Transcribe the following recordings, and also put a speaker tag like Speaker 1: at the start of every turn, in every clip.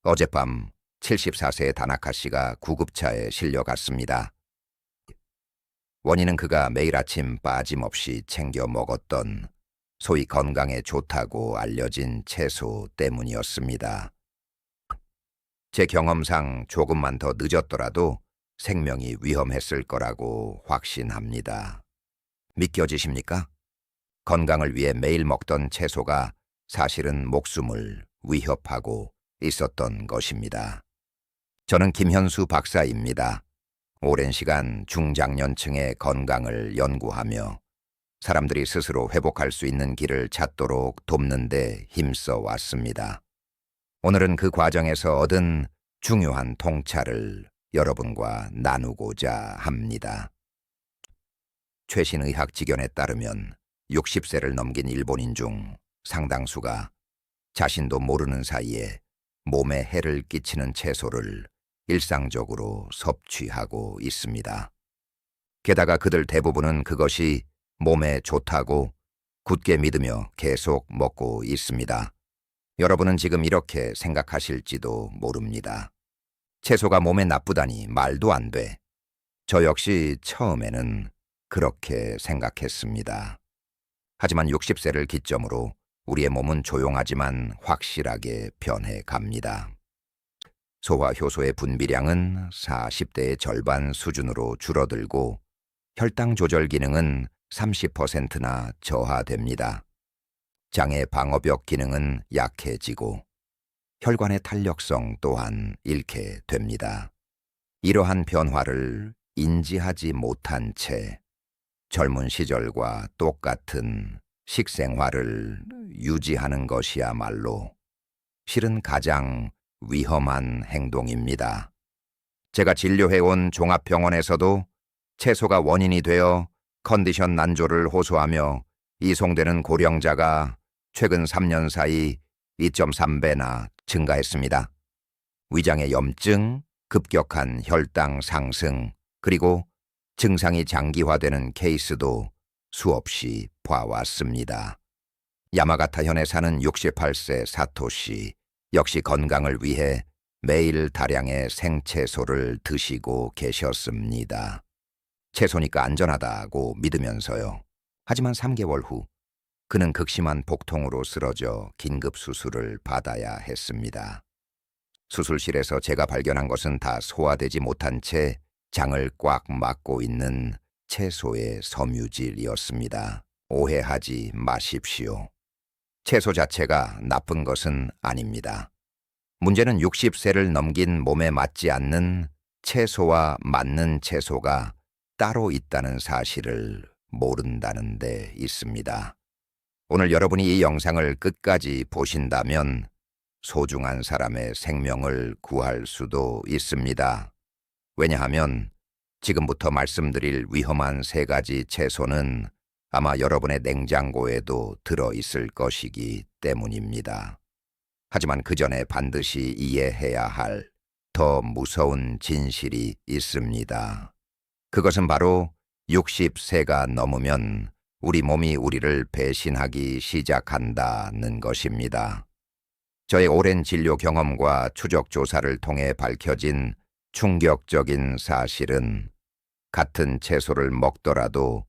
Speaker 1: 어젯밤 74세의 다나카 씨가 구급차에 실려갔습니다. 원인은 그가 매일 아침 빠짐없이 챙겨 먹었던 소위 건강에 좋다고 알려진 채소 때문이었습니다. 제 경험상 조금만 더 늦었더라도 생명이 위험했을 거라고 확신합니다. 믿겨지십니까? 건강을 위해 매일 먹던 채소가 사실은 목숨을 위협하고 있었던 것입니다. 저는 김현수 박사입니다. 오랜 시간 중장년층의 건강을 연구하며 사람들이 스스로 회복할 수 있는 길을 찾도록 돕는 데 힘써 왔습니다. 오늘은 그 과정에서 얻은 중요한 통찰을 여러분과 나누고자 합니다. 최신 의학 지견에 따르면 60세를 넘긴 일본인 중 상당수가 자신도 모르는 사이에 몸에 해를 끼치는 채소를 일상적으로 섭취하고 있습니다. 게다가 그들 대부분은 그것이 몸에 좋다고 굳게 믿으며 계속 먹고 있습니다. 여러분은 지금 이렇게 생각하실지도 모릅니다. 채소가 몸에 나쁘다니 말도 안 돼. 저 역시 처음에는 그렇게 생각했습니다. 하지만 60세를 기점으로 우리의 몸은 조용하지만 확실하게 변해 갑니다. 소화 효소의 분비량은 40대의 절반 수준으로 줄어들고 혈당 조절 기능은 30%나 저하됩니다. 장의 방어벽 기능은 약해지고 혈관의 탄력성 또한 잃게 됩니다. 이러한 변화를 인지하지 못한 채 젊은 시절과 똑같은 식생활을 유지하는 것이야말로 실은 가장 위험한 행동입니다. 제가 진료해온 종합병원에서도 채소가 원인이 되어 컨디션 난조를 호소하며 이송되는 고령자가 최근 3년 사이 2.3배나 증가했습니다. 위장의 염증, 급격한 혈당 상승, 그리고 증상이 장기화되는 케이스도 수없이 봐왔습니다. 야마가타현에 사는 68세 사토 씨 역시 건강을 위해 매일 다량의 생채소를 드시고 계셨습니다. 채소니까 안전하다고 믿으면서요. 하지만 3개월 후 그는 극심한 복통으로 쓰러져 긴급 수술을 받아야 했습니다. 수술실에서 제가 발견한 것은 다 소화되지 못한 채 장을 꽉 막고 있는 채소의 섬유질이었습니다. 오해하지 마십시오. 채소 자체가 나쁜 것은 아닙니다. 문제는 60세를 넘긴 몸에 맞지 않는 채소와 맞는 채소가 따로 있다는 사실을 모른다는 데 있습니다. 오늘 여러분이 이 영상을 끝까지 보신다면 소중한 사람의 생명을 구할 수도 있습니다. 왜냐하면 지금부터 말씀드릴 위험한 3가지 채소는 아마 여러분의 냉장고에도 들어있을 것이기 때문입니다. 하지만 그 전에 반드시 이해해야 할 더 무서운 진실이 있습니다. 그것은 바로 60세가 넘으면 우리 몸이 우리를 배신하기 시작한다는 것입니다. 저의 오랜 진료 경험과 추적 조사를 통해 밝혀진 충격적인 사실은 같은 채소를 먹더라도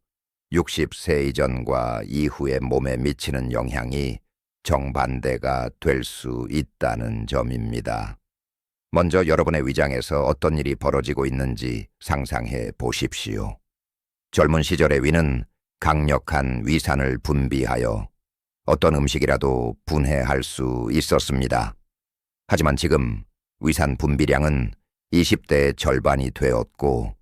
Speaker 1: 60세 이전과 이후의 몸에 미치는 영향이 정반대가 될 수 있다는 점입니다. 먼저 여러분의 위장에서 어떤 일이 벌어지고 있는지 상상해 보십시오. 젊은 시절의 위는 강력한 위산을 분비하여 어떤 음식이라도 분해할 수 있었습니다. 하지만 지금 위산 분비량은 20대의 절반이 되었고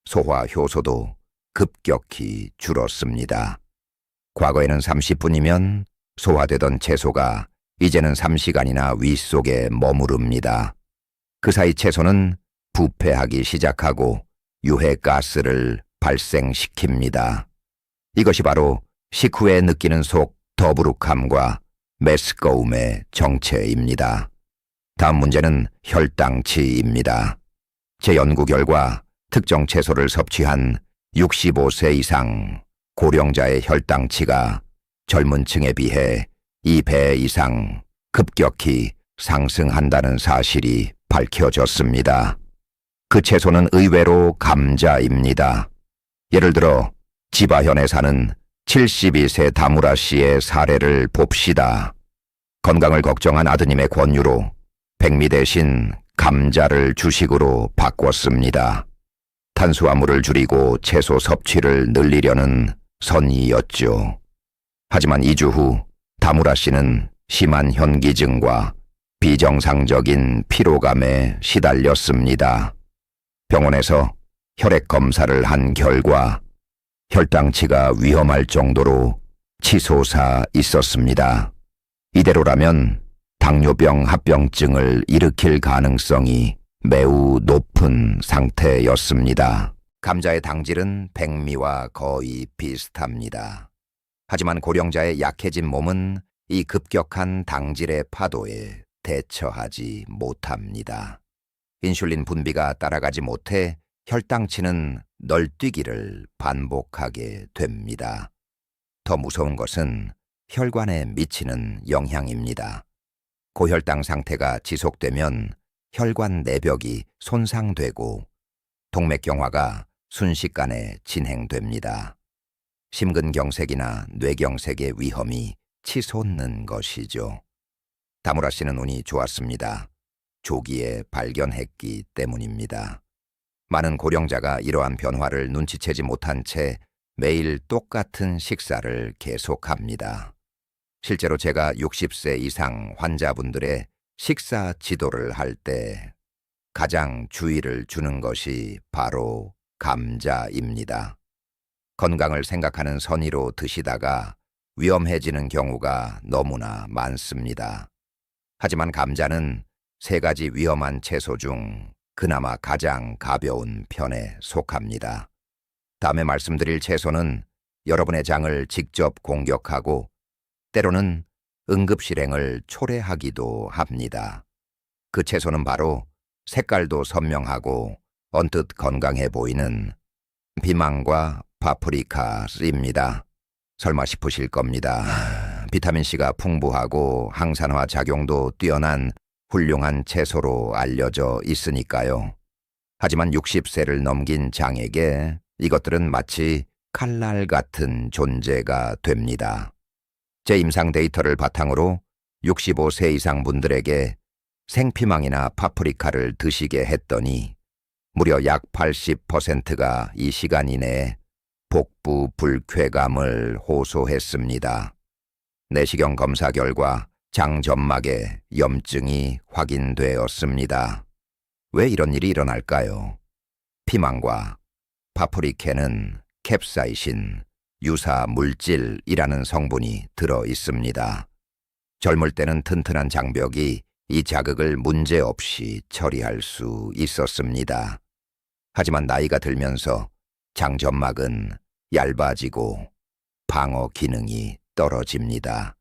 Speaker 1: 소화 효소도 급격히 줄었습니다. 과거에는 30분이면 소화되던 채소가 이제는 3시간이나 위 속에 머무릅니다. 그 사이 채소는 부패하기 시작하고 유해가스를 발생시킵니다. 이것이 바로 식후에 느끼는 속 더부룩함과 메스꺼움의 정체입니다. 다음 문제는 혈당치입니다. 제 연구 결과 특정 채소를 섭취한 65세 이상 고령자의 혈당치가 젊은 층에 비해 2배 이상 급격히 상승한다는 사실이 밝혀졌습니다. 그 채소는 의외로 감자입니다. 예를 들어 지바현에 사는 72세 다무라 씨의 사례를 봅시다. 건강을 걱정한 아드님의 권유로 백미 대신 감자를 주식으로 바꿨습니다. 탄수화물을 줄이고 채소 섭취를 늘리려는 선의였죠. 하지만 2주 후 다무라 씨는 심한 현기증과 비정상적인 피로감에 시달렸습니다. 병원에서 혈액 검사를 한 결과 혈당치가 위험할 정도로 치솟아 있었습니다. 이대로라면 당뇨병 합병증을 일으킬 가능성이 매우 높은 상태였습니다. 감자의 당질은 백미와 거의 비슷합니다. 하지만 고령자의 약해진 몸은 이 급격한 당질의 파도에 대처하지 못합니다. 인슐린 분비가 따라가지 못해 혈당치는 널뛰기를 반복하게 됩니다. 더 무서운 것은 혈관에 미치는 영향입니다. 고혈당 상태가 지속되면 혈관 내벽이 손상되고 동맥경화가 순식간에 진행됩니다. 심근경색이나 뇌경색의 위험이 치솟는 것이죠. 다무라 씨는 운이 좋았습니다. 조기에 발견했기 때문입니다. 많은 고령자가 이러한 변화를 눈치채지 못한 채 매일 똑같은 식사를 계속합니다. 실제로 제가 60세 이상 환자분들의 식사 지도를 할 때 가장 주의를 주는 것이 바로 감자입니다. 건강을 생각하는 선의로 드시다가 위험해지는 경우가 너무나 많습니다. 하지만 감자는 3가지 위험한 채소 중 그나마 가장 가벼운 편에 속합니다. 다음에 말씀드릴 채소는 여러분의 장을 직접 공격하고 때로는 응급실행을 초래하기도 합니다. 그 채소는 바로 색깔도 선명하고 언뜻 건강해 보이는 피망과 파프리카입니다. 설마 싶으실 겁니다. 비타민C가 풍부하고 항산화 작용도 뛰어난 훌륭한 채소로 알려져 있으니까요. 하지만 60세를 넘긴 장에게 이것들은 마치 칼날 같은 존재가 됩니다. 제 임상 데이터를 바탕으로 65세 이상 분들에게 생피망이나 파프리카를 드시게 했더니 무려 약 80%가 이 시간 이내에 복부 불쾌감을 호소했습니다. 내시경 검사 결과 장점막에 염증이 확인되었습니다. 왜 이런 일이 일어날까요? 피망과 파프리카는 캡사이신, 유사 물질이라는 성분이 들어 있습니다. 젊을 때는 튼튼한 장벽이 이 자극을 문제없이 처리할 수 있었습니다. 하지만 나이가 들면서 장점막은 얇아지고 방어 기능이 떨어집니다.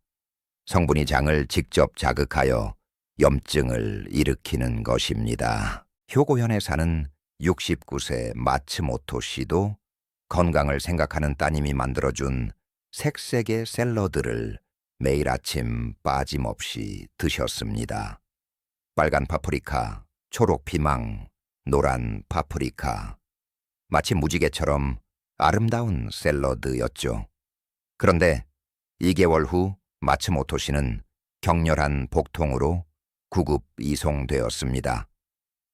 Speaker 1: 성분이 장을 직접 자극하여 염증을 일으키는 것입니다. 효고현에 사는 69세 마츠모토 씨도 건강을 생각하는 따님이 만들어준 색색의 샐러드를 매일 아침 빠짐없이 드셨습니다. 빨간 파프리카, 초록 피망, 노란 파프리카. 마치 무지개처럼 아름다운 샐러드였죠. 그런데 2개월 후 마츠모토 씨는 격렬한 복통으로 구급 이송되었습니다.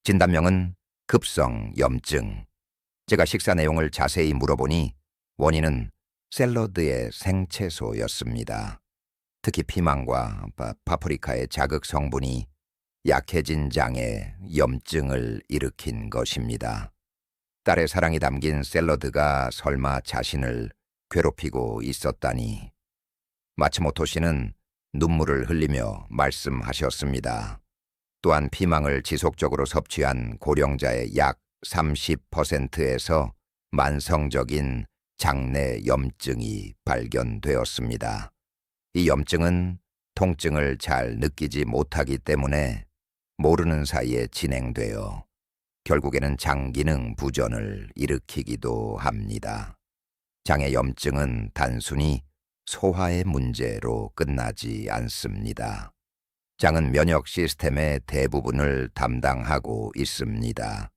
Speaker 1: 진단명은 급성 염증. 제가 식사 내용을 자세히 물어보니 원인은 샐러드의 생채소였습니다. 특히 피망과 파프리카의 자극 성분이 약해진 장에 염증을 일으킨 것입니다. 딸의 사랑이 담긴 샐러드가 설마 자신을 괴롭히고 있었다니. 마츠모토 씨는 눈물을 흘리며 말씀하셨습니다. 또한 피망을 지속적으로 섭취한 고령자의 약 30%에서 만성적인 장내 염증이 발견되었습니다. 이 염증은 통증을 잘 느끼지 못하기 때문에 모르는 사이에 진행되어 결국에는 장 기능 부전을 일으키기도 합니다. 장의 염증은 단순히 소화의 문제로 끝나지 않습니다. 장은 면역 시스템의 대부분을 담당하고 있습니다.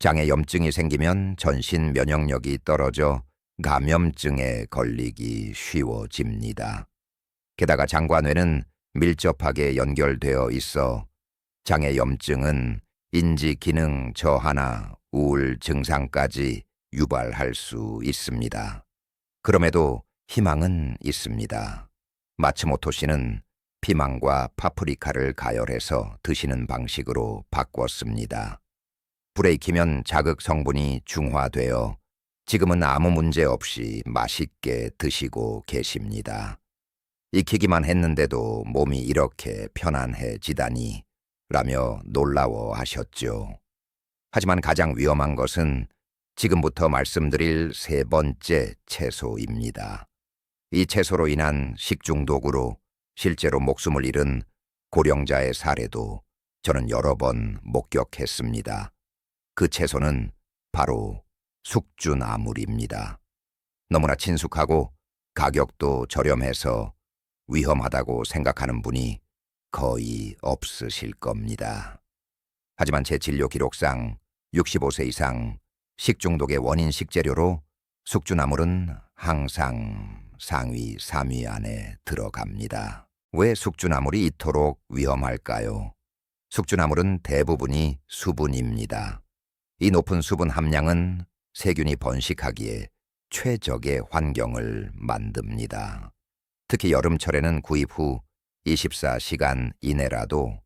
Speaker 1: 장에 염증이 생기면 전신 면역력이 떨어져 감염증에 걸리기 쉬워집니다. 게다가 장과 뇌는 밀접하게 연결되어 있어 장의 염증은 인지 기능 저하나 우울 증상까지 유발할 수 있습니다. 그럼에도 희망은 있습니다. 마츠모토 씨는 피망과 파프리카를 가열해서 드시는 방식으로 바꿨습니다. 불에 익히면 자극 성분이 중화되어 지금은 아무 문제 없이 맛있게 드시고 계십니다. 익히기만 했는데도 몸이 이렇게 편안해지다니 라며 놀라워하셨죠. 하지만 가장 위험한 것은 지금부터 말씀드릴 세 번째 채소입니다. 이 채소로 인한 식중독으로 실제로 목숨을 잃은 고령자의 사례도 저는 여러 번 목격했습니다. 그 채소는 바로 숙주나물입니다. 너무나 친숙하고 가격도 저렴해서 위험하다고 생각하는 분이 거의 없으실 겁니다. 하지만 제 진료 기록상 65세 이상 식중독의 원인 식재료로 숙주나물은 항상 상위 3위 안에 들어갑니다. 왜 숙주나물이 이토록 위험할까요? 숙주나물은 대부분이 수분입니다. 이 높은 수분 함량은 세균이 번식하기에 최적의 환경을 만듭니다. 특히 여름철에는 구입 후 24시간 이내라도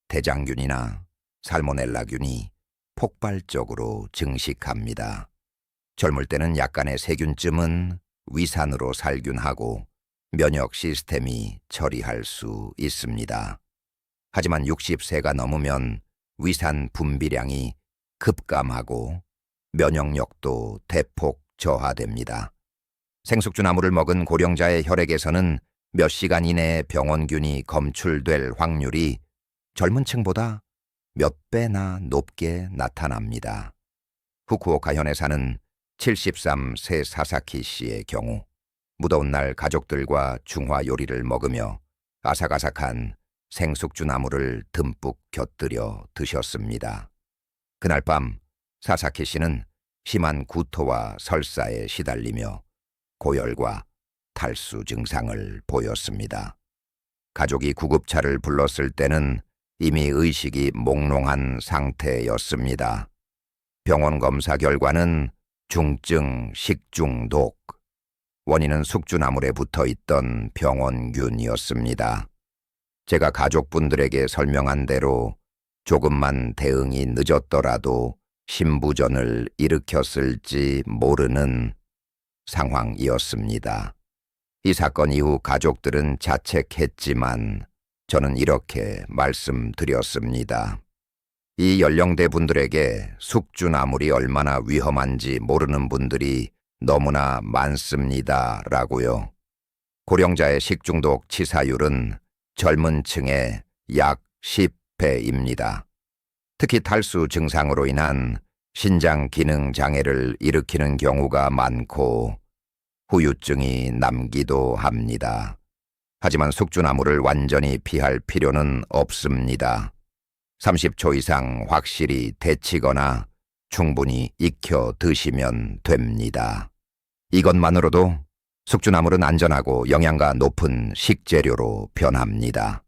Speaker 1: 대장균이나 살모넬라균이 폭발적으로 증식합니다. 젊을 때는 약간의 세균쯤은 위산으로 살균하고 면역 시스템이 처리할 수 있습니다. 하지만 60세가 넘으면 위산 분비량이 급감하고 면역력도 대폭 저하됩니다. 생숙주나물을 먹은 고령자의 혈액에서는 몇 시간 이내에 병원균이 검출될 확률이 젊은 층보다 몇 배나 높게 나타납니다. 후쿠오카현에 사는 73세 사사키 씨의 경우 무더운 날 가족들과 중화 요리를 먹으며 아삭아삭한 생숙주나물을 듬뿍 곁들여 드셨습니다. 그날 밤 사사키 씨는 심한 구토와 설사에 시달리며 고열과 탈수 증상을 보였습니다. 가족이 구급차를 불렀을 때는 이미 의식이 몽롱한 상태였습니다. 병원 검사 결과는 중증 식중독, 원인은 숙주나물에 붙어있던 병원균이었습니다. 제가 가족분들에게 설명한 대로 조금만 대응이 늦었더라도 심부전을 일으켰을지 모르는 상황이었습니다. 이 사건 이후 가족들은 자책했지만 저는 이렇게 말씀드렸습니다. 이 연령대 분들에게 숙주나물이 얼마나 위험한지 모르는 분들이 너무나 많습니다. 라고요. 고령자의 식중독 치사율은 젊은 층의 약 10배입니다. 특히 탈수 증상으로 인한 신장 기능 장애를 일으키는 경우가 많고 후유증이 남기도 합니다. 하지만 숙주나물을 완전히 피할 필요는 없습니다. 30초 이상 확실히 데치거나 충분히 익혀 드시면 됩니다. 이것만으로도 숙주나물은 안전하고 영양가 높은 식재료로 변합니다.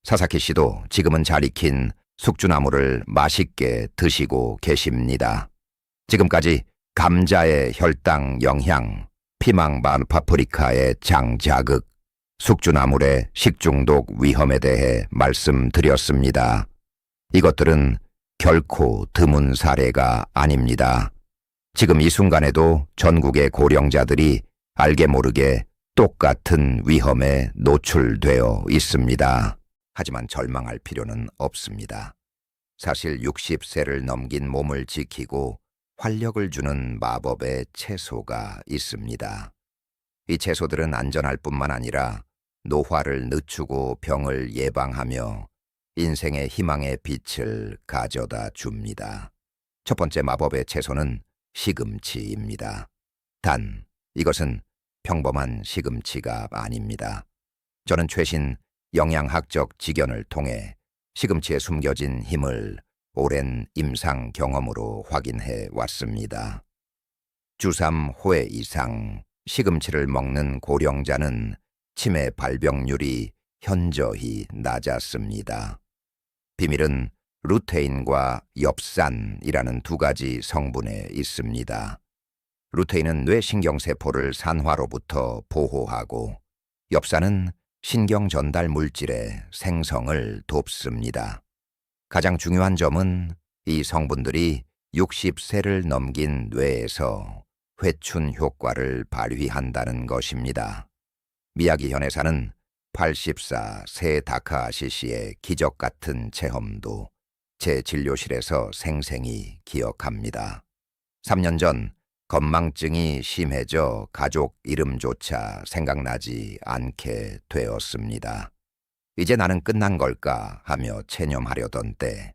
Speaker 1: 사사키 씨도 지금은 잘 익힌 숙주나물을 맛있게 드시고 계십니다. 지금까지 감자의 혈당 영향, 피망반 파프리카의 장자극, 숙주나물의 식중독 위험에 대해 말씀드렸습니다. 이것들은 결코 드문 사례가 아닙니다. 지금 이 순간에도 전국의 고령자들이 알게 모르게 똑같은 위험에 노출되어 있습니다. 하지만 절망할 필요는 없습니다. 사실 60세를 넘긴 몸을 지키고 활력을 주는 마법의 채소가 있습니다. 이 채소들은 안전할 뿐만 아니라 노화를 늦추고 병을 예방하며 인생의 희망의 빛을 가져다 줍니다. 첫 번째 마법의 채소는 시금치입니다. 단, 이것은 평범한 시금치가 아닙니다. 저는 최신 영양학적 직연을 통해 시금치에 숨겨진 힘을 오랜 임상 경험으로 확인해 왔습니다. 주3 회 이상 시금치를 먹는 고령자는 치매 발병률이 현저히 낮았습니다. 비밀은 루테인과 엽산이라는 두 가지 성분에 있습니다. 루테인은 뇌신경세포를 산화로부터 보호하고 엽산은 신경 전달 물질의 생성을 돕습니다. 가장 중요한 점은 이 성분들이 60세를 넘긴 뇌에서 회춘 효과를 발휘한다는 것입니다. 미야기 현에사는 84세 다카하시 씨의 기적 같은 체험도 제 진료실에서 생생히 기억합니다. 3년 전 건망증이 심해져 가족 이름조차 생각나지 않게 되었습니다. 이제 나는 끝난 걸까 하며 체념하려던 때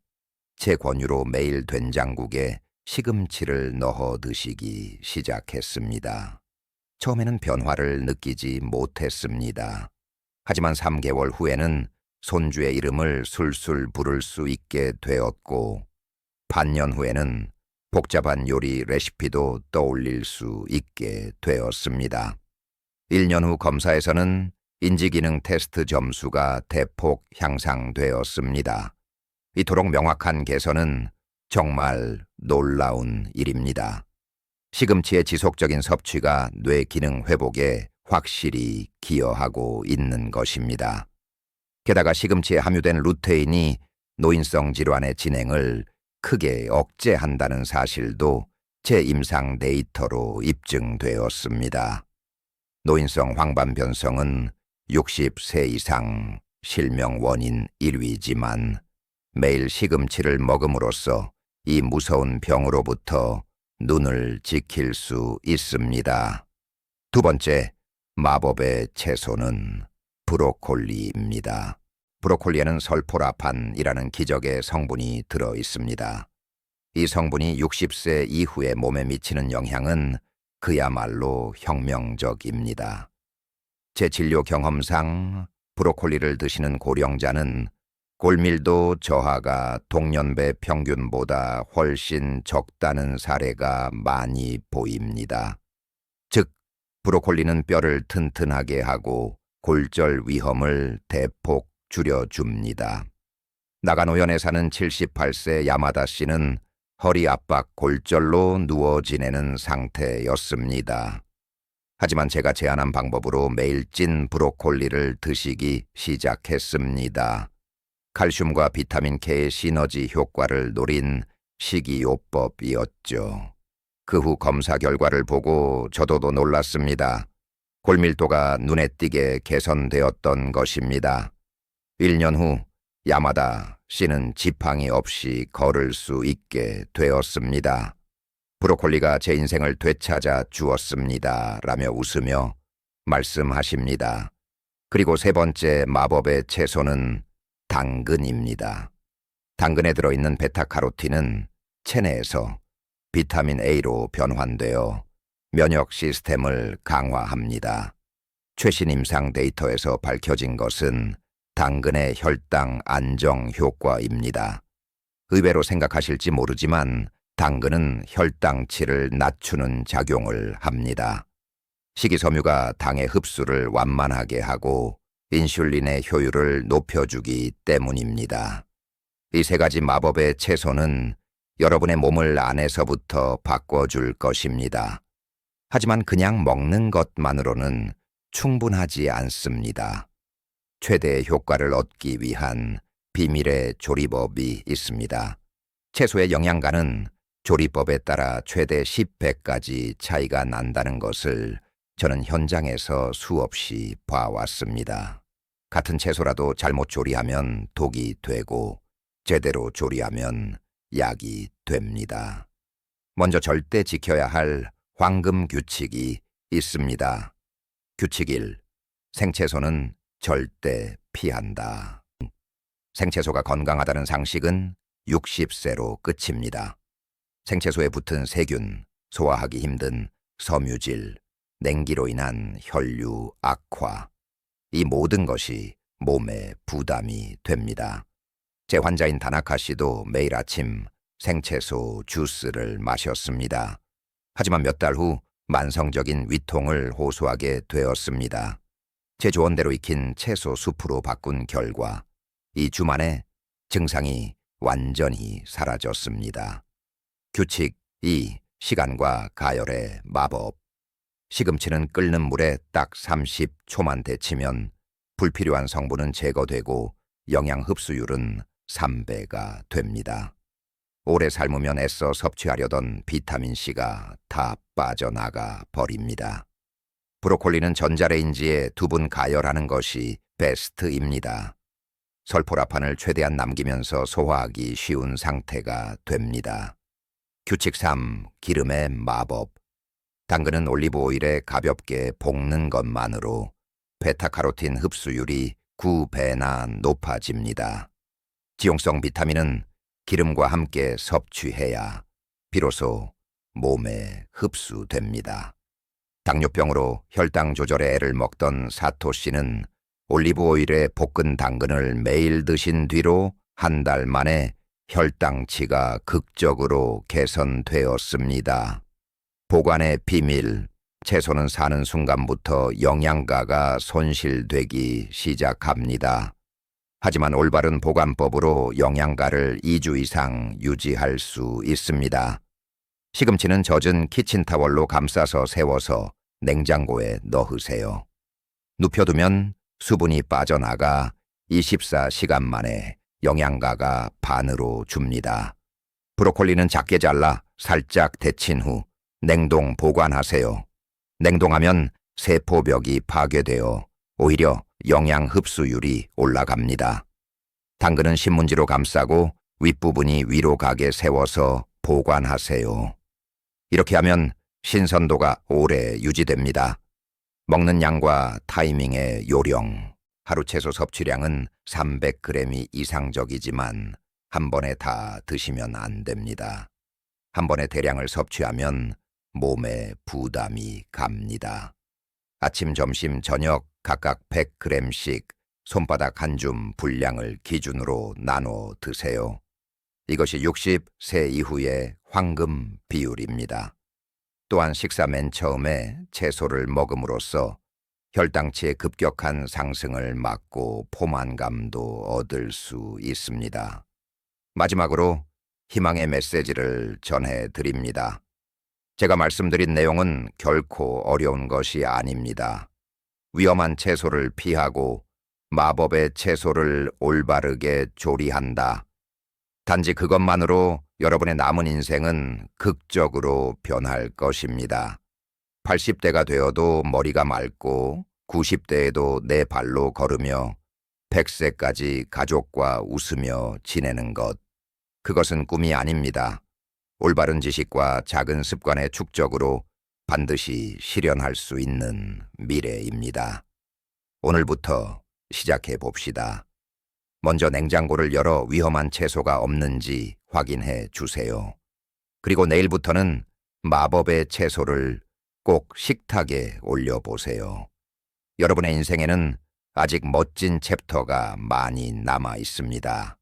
Speaker 1: 제 권유로 매일 된장국에 시금치를 넣어 드시기 시작했습니다. 처음에는 변화를 느끼지 못했습니다. 하지만 3개월 후에는 손주의 이름을 술술 부를 수 있게 되었고 반년 후에는 복잡한 요리 레시피도 떠올릴 수 있게 되었습니다. 1년 후 검사에서는 인지기능 테스트 점수가 대폭 향상되었습니다. 이토록 명확한 개선은 정말 놀라운 일입니다. 시금치의 지속적인 섭취가 뇌 기능 회복에 확실히 기여하고 있는 것입니다. 게다가 시금치에 함유된 루테인이 노인성 질환의 진행을 크게 억제한다는 사실도 제 임상 데이터로 입증되었습니다. 노인성 황반변성은 60세 이상 실명 원인 1위지만 매일 시금치를 먹음으로써 이 무서운 병으로부터 눈을 지킬 수 있습니다. 두 번째, 마법의 채소는 브로콜리입니다. 브로콜리에는 설포라판이라는 기적의 성분이 들어 있습니다. 이 성분이 60세 이후의 몸에 미치는 영향은 그야말로 혁명적입니다. 제 진료 경험상 브로콜리를 드시는 고령자는 골밀도 저하가 동년배 평균보다 훨씬 적다는 사례가 많이 보입니다. 즉, 브로콜리는 뼈를 튼튼하게 하고 골절 위험을 대폭 줄여줍니다. 나가노현에 사는 78세 야마다 씨는 허리 압박 골절로 누워 지내는 상태였습니다. 하지만 제가 제안한 방법으로 매일 찐 브로콜리를 드시기 시작했습니다. 칼슘과 비타민 K의 시너지 효과를 노린 식이요법이었죠. 그 후 검사 결과를 보고 저도 놀랐습니다. 골밀도가 눈에 띄게 개선되었던 것입니다. 1년 후 야마다 씨는 지팡이 없이 걸을 수 있게 되었습니다. 브로콜리가 제 인생을 되찾아 주었습니다. 라며 웃으며 말씀하십니다. 그리고 세 번째 마법의 채소는 당근입니다. 당근에 들어있는 베타카로틴은 체내에서 비타민 A로 변환되어 면역 시스템을 강화합니다. 최신 임상 데이터에서 밝혀진 것은 당근의 혈당 안정 효과입니다. 의외로 생각하실지 모르지만 당근은 혈당치를 낮추는 작용을 합니다. 식이섬유가 당의 흡수를 완만하게 하고 인슐린의 효율을 높여주기 때문입니다. 이 세 가지 마법의 채소는 여러분의 몸을 안에서부터 바꿔줄 것입니다. 하지만 그냥 먹는 것만으로는 충분하지 않습니다. 최대의 효과를 얻기 위한 비밀의 조리법이 있습니다. 채소의 영양가는 조리법에 따라 최대 10배까지 차이가 난다는 것을 저는 현장에서 수없이 봐왔습니다. 같은 채소라도 잘못 조리하면 독이 되고 제대로 조리하면 약이 됩니다. 먼저 절대 지켜야 할 황금 규칙이 있습니다. 규칙 1. 생채소는 절대 피한다. 생채소가 건강하다는 상식은 60세로 끝입니다. 생채소에 붙은 세균, 소화하기 힘든 섬유질, 냉기로 인한 혈류 악화, 이 모든 것이 몸에 부담이 됩니다. 제 환자인 다나카 씨도 매일 아침 생채소 주스를 마셨습니다. 하지만 몇 달 후 만성적인 위통을 호소하게 되었습니다. 제 조언대로 익힌 채소 수프로 바꾼 결과 2주 만에 증상이 완전히 사라졌습니다. 규칙 2. 시간과 가열의 마법. 시금치는 끓는 물에 딱 30초만 데치면 불필요한 성분은 제거되고 영양 흡수율은 3배가 됩니다. 오래 삶으면 애써 섭취하려던 비타민C가 다 빠져나가 버립니다. 브로콜리는 전자레인지에 두 분 가열하는 것이 베스트입니다. 설포라판을 최대한 남기면서 소화하기 쉬운 상태가 됩니다. 규칙 3. 기름의 마법. 당근은 올리브 오일에 가볍게 볶는 것만으로 베타카로틴 흡수율이 9배나 높아집니다. 지용성 비타민은 기름과 함께 섭취해야 비로소 몸에 흡수됩니다. 당뇨병으로 혈당 조절에 애를 먹던 사토 씨는 올리브 오일에 볶은 당근을 매일 드신 뒤로 한 달 만에 혈당치가 극적으로 개선되었습니다. 보관의 비밀. 채소는 사는 순간부터 영양가가 손실되기 시작합니다. 하지만 올바른 보관법으로 영양가를 2주 이상 유지할 수 있습니다. 시금치는 젖은 키친타월로 감싸서 세워서 냉장고에 넣으세요. 눕혀두면 수분이 빠져나가 24시간 만에 영양가가 반으로 줍니다. 브로콜리는 작게 잘라 살짝 데친 후 냉동 보관하세요. 냉동하면 세포벽이 파괴되어 오히려 영양 흡수율이 올라갑니다. 당근은 신문지로 감싸고 윗부분이 위로 가게 세워서 보관하세요. 이렇게 하면 신선도가 오래 유지됩니다. 먹는 양과 타이밍의 요령. 하루 채소 섭취량은 300g이 이상적이지만 한 번에 다 드시면 안 됩니다. 한 번에 대량을 섭취하면 몸에 부담이 갑니다. 아침, 점심, 저녁 각각 100g씩 손바닥 한 줌 분량을 기준으로 나눠 드세요. 이것이 60세 이후의 황금 비율입니다. 또한 식사 맨 처음에 채소를 먹음으로써 혈당치의 급격한 상승을 막고 포만감도 얻을 수 있습니다. 마지막으로 희망의 메시지를 전해드립니다. 제가 말씀드린 내용은 결코 어려운 것이 아닙니다. 위험한 채소를 피하고 마법의 채소를 올바르게 조리한다. 단지 그것만으로 여러분의 남은 인생은 극적으로 변할 것입니다. 80대가 되어도 머리가 맑고 90대에도 내 발로 걸으며 100세까지 가족과 웃으며 지내는 것. 그것은 꿈이 아닙니다. 올바른 지식과 작은 습관의 축적으로 반드시 실현할 수 있는 미래입니다. 오늘부터 시작해 봅시다. 먼저 냉장고를 열어 위험한 채소가 없는지 확인해 주세요. 그리고 내일부터는 마법의 채소를 꼭 식탁에 올려보세요. 여러분의 인생에는 아직 멋진 챕터가 많이 남아 있습니다.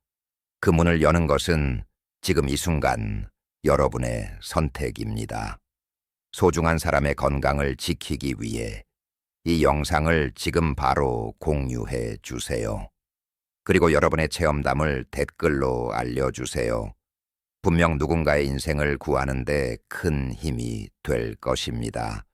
Speaker 1: 그 문을 여는 것은 지금 이 순간 여러분의 선택입니다. 소중한 사람의 건강을 지키기 위해 이 영상을 지금 바로 공유해 주세요. 그리고 여러분의 체험담을 댓글로 알려주세요. 분명 누군가의 인생을 구하는 데 큰 힘이 될 것입니다.